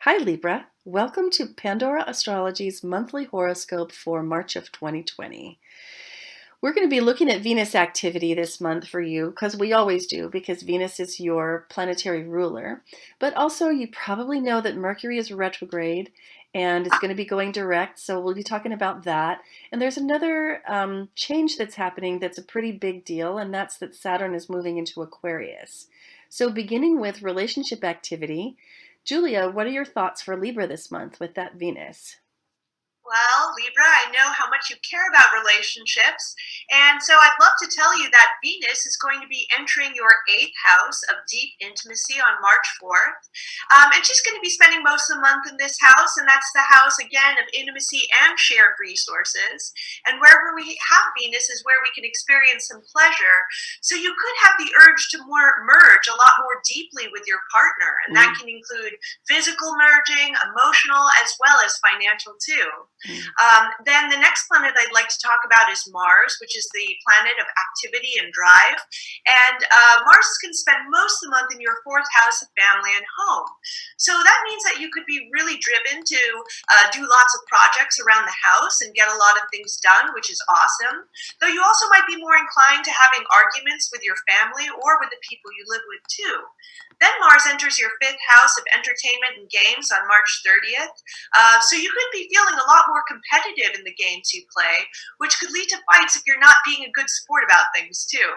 Hi Libra, welcome to Pandora Astrology's monthly horoscope for March of 2020. We're going to be looking at Venus activity this month for you, because we always do, because Venus is your planetary ruler. But also you probably know that Mercury is retrograde and it's going to be going direct, so we'll be talking about that. And there's another change that's happening that's a pretty big deal, and that's that Saturn is moving into Aquarius. So beginning with relationship activity, Julia, what are your thoughts for Libra this month with that Venus? Well, Libra, I know how much you care about relationships. And so I'd love to tell you that Venus is going to be entering your eighth house of deep intimacy on March 4th. And she's going to be spending most of the month in this house. And that's the house, again, of intimacy and shared resources. And wherever we have Venus is where we can experience some pleasure. So you could have the urge to merge a lot more deeply with your partner. And that can include physical merging, emotional, as well as financial too. Then the next planet I'd like to talk about is Mars, which is the planet of activity and drive. And Mars is going to spend most of the month in your fourth house of family and home. So that means that you could be really driven to do lots of projects around the house and get a lot of things done, which is awesome. Though you also might be more inclined to having arguments with your family or with the people you live with too. Then Mars enters your fifth house of entertainment and games on March 30th. So you could be feeling a lot more competitive in the games you play, which could lead to fights if you're not being a good sport about things too.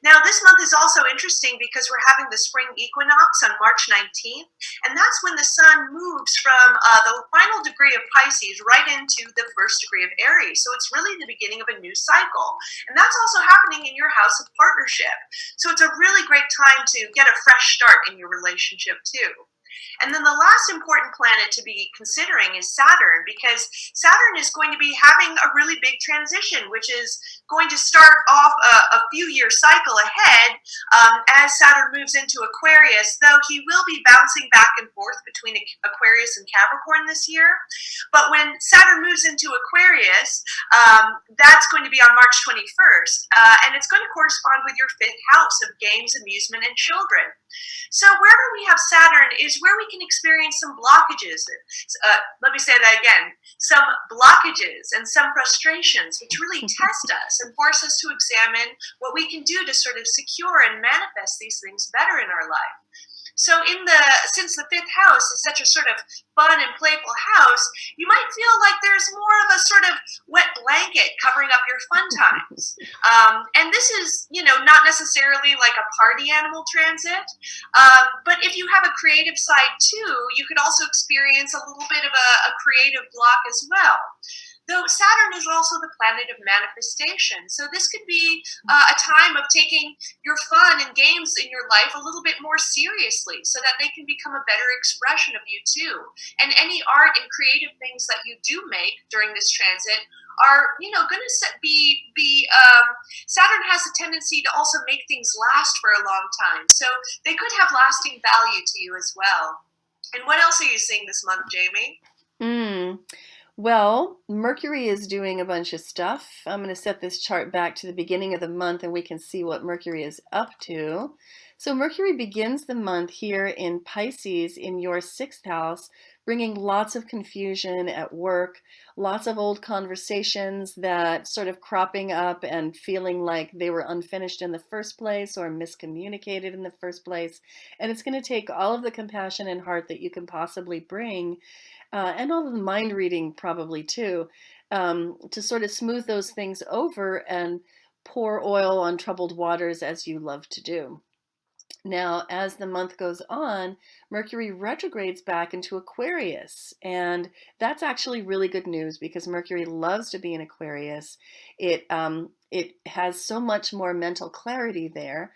Now, this month is also interesting because we're having the spring equinox on March 19th, and that's when the sun moves from the final degree of Pisces right into the first degree of Aries. So it's really the beginning of a new cycle. And that's also happening in your house of partnership. So it's a really great time to get a fresh start in your relationship too. And then the last important planet to be considering is Saturn, because Saturn is going to be having a really big transition, which is going to start off a few-year cycle ahead as Saturn moves into Aquarius, though he will be bouncing back and forth between Aquarius and Capricorn this year. But when Saturn moves into Aquarius, that's going to be on March 21st, and it's going to correspond with your fifth house of games, amusement, and children. So wherever we have Saturn is where we can experience some blockages. Let me say that again. Some blockages and some frustrations, which really test us and force us to examine what we can do to sort of secure and manifest these things better in our life. So since the fifth house is such a sort of fun and playful house, you might feel like there's more of a sort of wet blanket covering up your fun times. And this is, not necessarily like a party animal transit, but if you have a creative side too, you could also experience a little bit of a creative block as well. Though Saturn is also the planet of manifestation. So this could be a time of taking your fun and games in your life a little bit more seriously so that they can become a better expression of you too. And any art and creative things that you do make during this transit are, going to Saturn has a tendency to also make things last for a long time. So they could have lasting value to you as well. And what else are you seeing this month, Jamie? Well, Mercury is doing a bunch of stuff. I'm going to set this chart back to the beginning of the month and we can see what Mercury is up to. So Mercury begins the month here in Pisces in your sixth house, bringing lots of confusion at work, lots of old conversations that sort of cropping up and feeling like they were unfinished in the first place or miscommunicated in the first place. And it's going to take all of the compassion and heart that you can possibly bring and all of the mind reading probably too, to sort of smooth those things over and pour oil on troubled waters as you love to do. Now, as the month goes on, Mercury retrogrades back into Aquarius, and that's actually really good news because Mercury loves to be in Aquarius. It has so much more mental clarity there,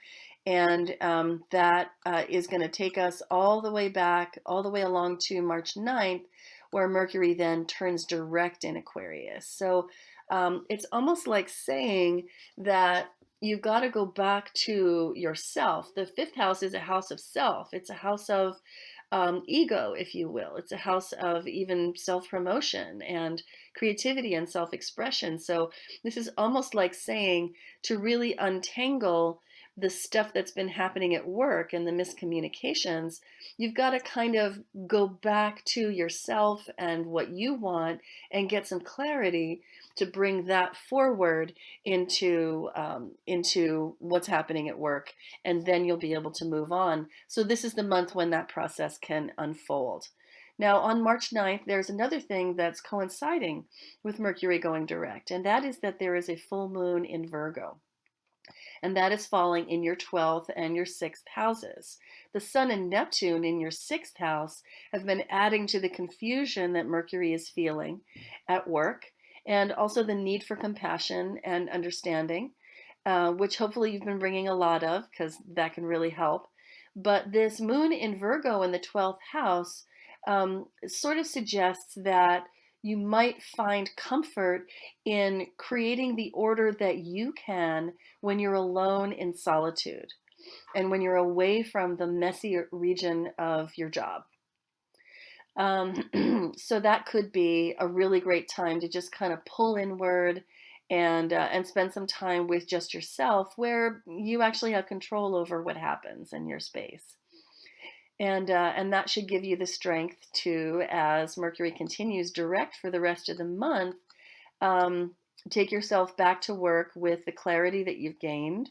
and that is going to take us all the way back, all the way along to March 9th, where Mercury then turns direct in Aquarius. So it's almost like saying that you've got to go back to yourself. The fifth house is a house of self. It's a house of ego, if you will. It's a house of even self-promotion and creativity and self-expression. So this is almost like saying to really untangle the stuff that's been happening at work and the miscommunications, you've got to kind of go back to yourself and what you want and get some clarity to bring that forward into what's happening at work, and then you'll be able to move on. So this is the month when that process can unfold. Now, on March 9th, there's another thing that's coinciding with Mercury going direct, and that is that there is a full moon in Virgo, and that is falling in your 12th and your 6th houses. The Sun and Neptune in your 6th house have been adding to the confusion that Mercury is feeling at work, and also the need for compassion and understanding, which hopefully you've been bringing a lot of, because that can really help. But this moon in Virgo in the 12th house sort of suggests that you might find comfort in creating the order that you can when you're alone in solitude and when you're away from the messy region of your job. So that could be a really great time to just kind of pull inward and spend some time with just yourself, where you actually have control over what happens in your space. And that should give you the strength to, as Mercury continues direct for the rest of the month, take yourself back to work with the clarity that you've gained,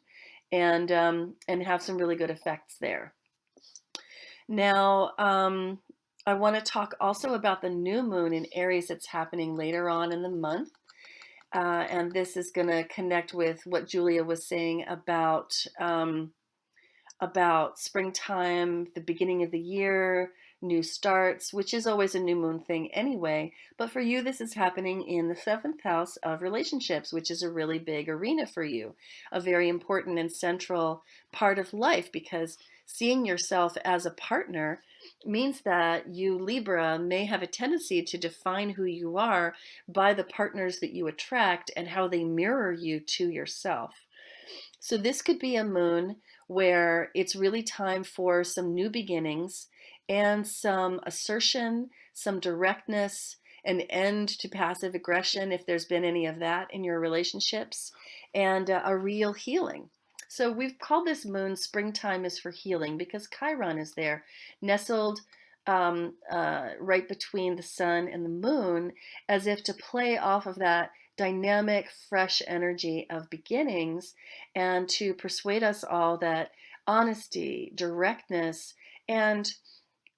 and have some really good effects there. Now, I want to talk also about the new moon in Aries that's happening later on in the month. And this is going to connect with what Julia was saying about springtime, the beginning of the year, new starts, which is always a new moon thing anyway. But for you, this is happening in the 7th house of relationships, which is a really big arena for you, a very important and central part of life, because seeing yourself as a partner means that you, Libra, may have a tendency to define who you are by the partners that you attract and how they mirror you to yourself. So this could be a moon where it's really time for some new beginnings and some assertion, some directness, an end to passive aggression, if there's been any of that in your relationships, and a real healing. So we've called this moon Springtime is for Healing because Chiron is there, nestled right between the sun and the moon, as if to play off of that dynamic, fresh energy of beginnings, and to persuade us all that honesty, directness, and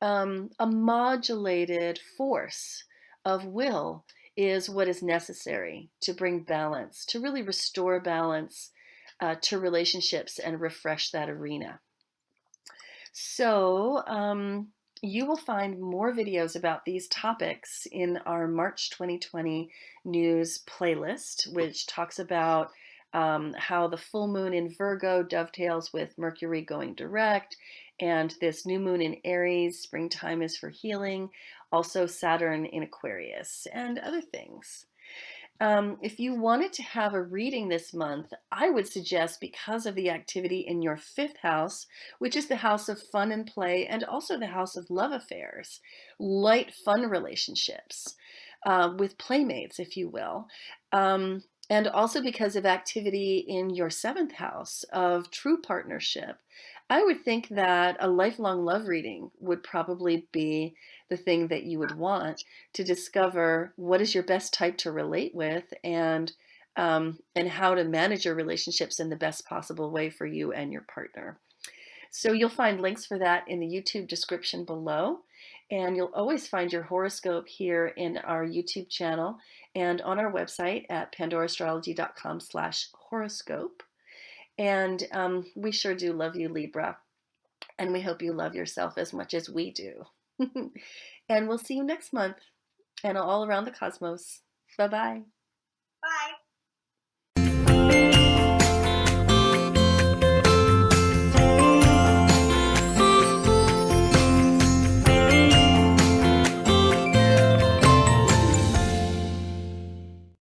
a modulated force of will is what is necessary to bring balance, to really restore balance to relationships and refresh that arena. So you will find more videos about these topics in our March 2020 news playlist, which talks about how the full moon in Virgo dovetails with Mercury going direct, and this new moon in Aries, springtime is for healing, also Saturn in Aquarius, and other things. If you wanted to have a reading this month, I would suggest, because of the activity in your 5th house, which is the house of fun and play, and also the house of love affairs, light, fun relationships with playmates, if you will. And also because of activity in your 7th house of true partnership, I would think that a lifelong love reading would probably be the thing that you would want to discover what is your best type to relate with, and how to manage your relationships in the best possible way for you and your partner. So you'll find links for that in the YouTube description below. And you'll always find your horoscope here in our YouTube channel and on our website at pandoraastrology.com/horoscope. And we sure do love you, Libra. And we hope you love yourself as much as we do. And we'll see you next month and all around the cosmos. Bye-bye.